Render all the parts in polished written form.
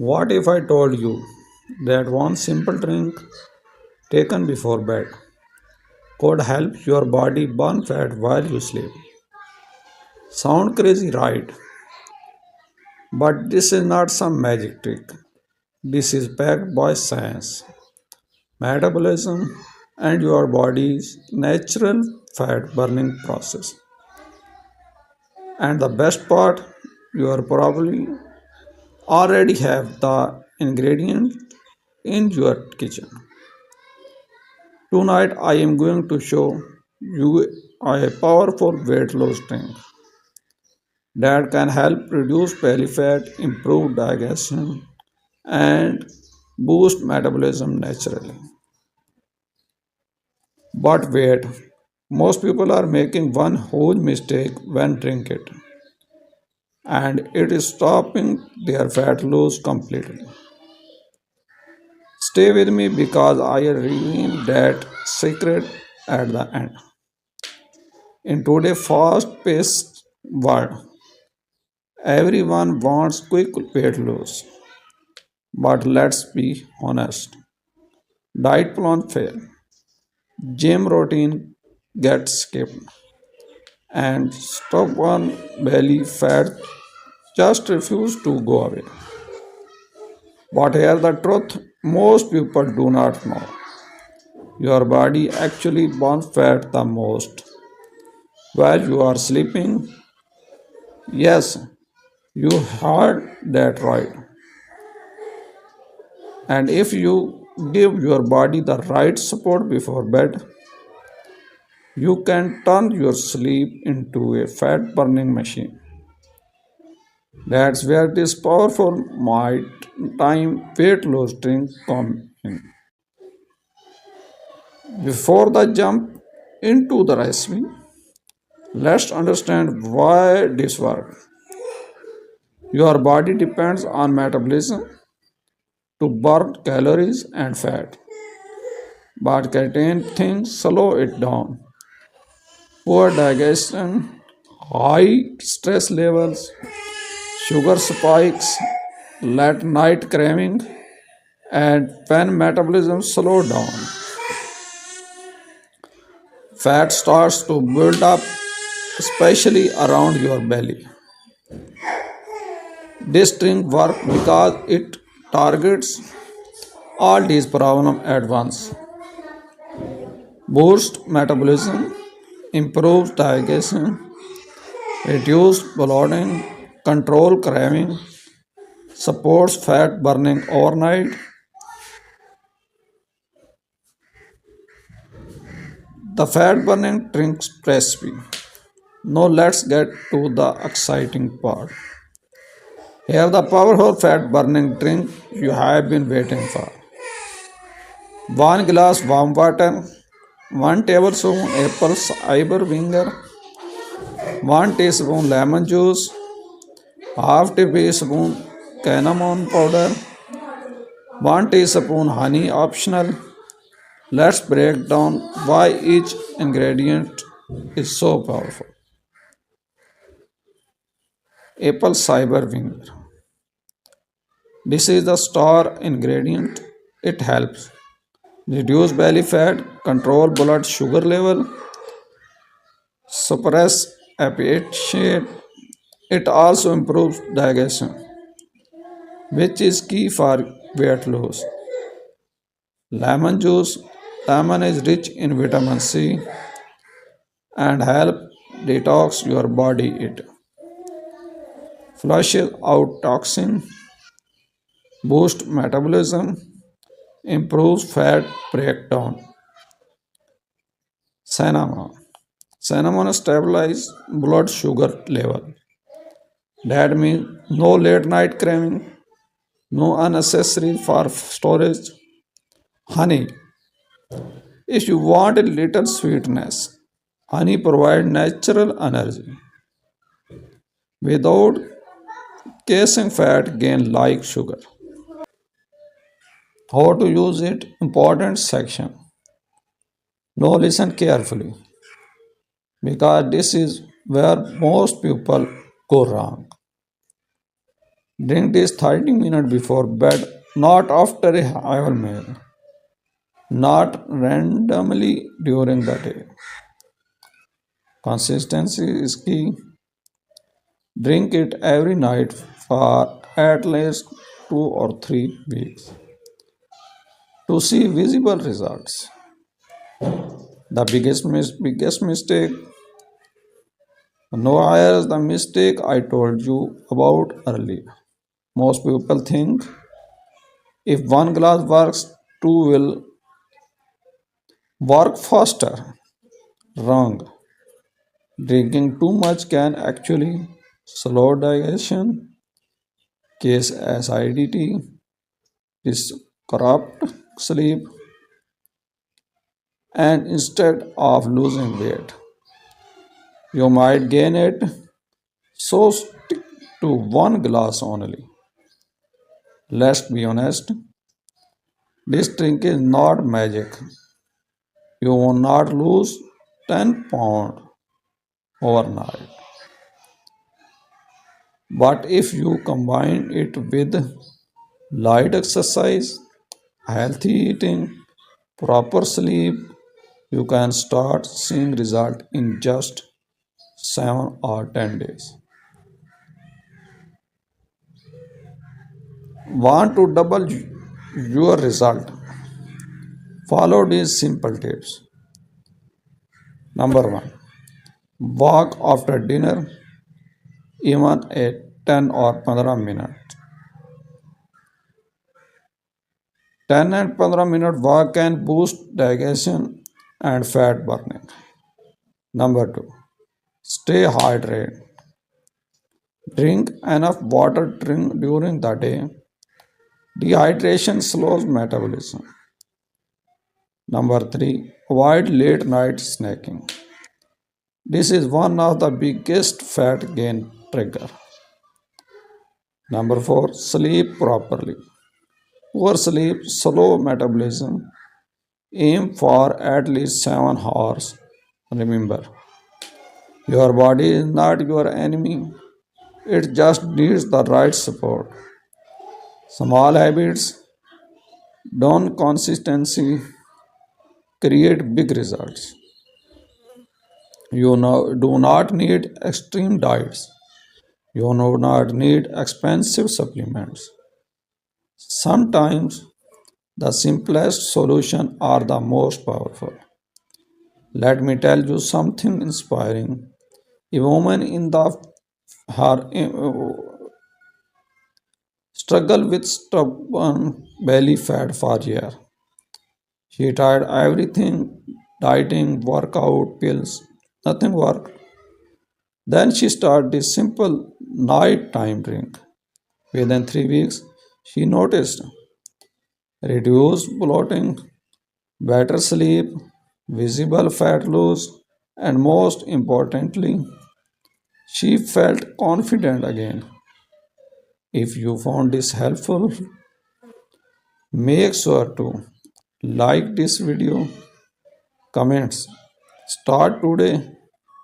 What if I told you that one simple drink taken before bed could help your body burn fat while you sleep? Sound crazy, right? But this is not some magic trick. This is backed by science, metabolism, and your body's natural fat burning process. And the best part, you are probably already have the ingredient in your kitchen. Tonight I am going to show you a powerful weight loss drink that can help reduce belly fat, improve digestion, and boost metabolism naturally. But wait, most people are making one huge mistake when drink it, and it is stopping their fat loss completely. Stay with me because I will reveal that secret at the end. In today's fast-paced world, everyone wants quick weight loss. But let's be honest, diet plan fail, gym routine gets skipped, and stubborn belly fat just refuse to go away. But here's the truth most people do not know. Your body actually burns fat the most while you are sleeping. Yes, you heard that right. And if you give your body the right support before bed, you can turn your sleep into a fat burning machine. That's where this powerful might time weight loss drink comes in. Before the jump into the recipe, let's understand why this works. Your body depends on metabolism to burn calories and fat, but certain things slow it down. Poor digestion, high stress levels, sugar spikes, late night craving, and when metabolism slows down, fat starts to build up, especially around your belly. This drink works because it targets all these problems at once. Boosts metabolism, improves digestion, reduces bloating, control craving, supports fat burning overnight. The fat burning drinks recipe. Now let's get to the exciting part. Here the powerful fat burning drink you have been waiting for. 1 glass warm water, 1 tablespoon apple cider vinegar, 1 teaspoon lemon juice, half teaspoon cinnamon powder, 1 teaspoon honey optional. Let's break down why each ingredient is so powerful. Apple cider vinegar. This is the star ingredient. It helps reduce belly fat, control blood sugar level, suppress appetite. It also improves digestion, which is key for weight loss. Lemon juice. Lemon is rich in vitamin C and help detox your body. It flushes out toxin, boosts metabolism, improves fat breakdown. Cinnamon. Cinnamon stabilizes blood sugar level. That means no late night craving, no unnecessary for storage. Honey. If you want a little sweetness, honey provides natural energy without causing fat gain like sugar. How to use it? Important section. Now listen carefully because this is where most people go wrong. Drink this 30 minutes before bed, not after a heavy meal, not randomly during the day. Consistency is key. Drink it every night for at least 2 or 3 weeks to see visible results. The biggest mistake, no higher the mistake I told you about earlier. Most people think if one glass works, two will work faster. Wrong. Drinking too much can actually slow digestion, cause acidity, disrupt sleep, and instead of losing weight, you might gain it. So stick to one glass only. Let's be honest, this drink is not magic. You will not lose 10 pounds overnight. But if you combine it with light exercise, healthy eating, proper sleep, you can start seeing result in just 7 or 10 days. Want to double your result? Follow these simple tips. Number 1. Walk after dinner, even a 10 or 15 minutes. 10 and 15 minute walk can boost digestion and fat burning. Number 2. Stay hydrated. Drink enough water during the day. Dehydration slows metabolism. Number 3. Avoid late night snacking. This is one of the biggest fat gain trigger. Number 4. Sleep properly. Poor sleep, slow metabolism. Aim for at least 7 hours. Remember, your body is not your enemy. It just needs the right support. Small habits, don't consistency, create big results. You know, do not need extreme diets. You do not need expensive supplements. Sometimes the simplest solution are the most powerful. Let me tell you something inspiring. A woman in the her struggle with stubborn belly fat for years. She tried everything, dieting, workout, pills, nothing worked. Then she started this simple nighttime drink. Within 3 weeks, she noticed reduced bloating, better sleep, visible fat loss, and most importantly, she felt confident again. If you found this helpful, make sure to like this video, comments. Start today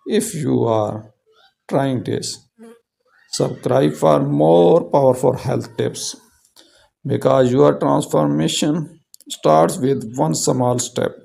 if you are trying this. Subscribe for more powerful health tips because your transformation starts with one small step.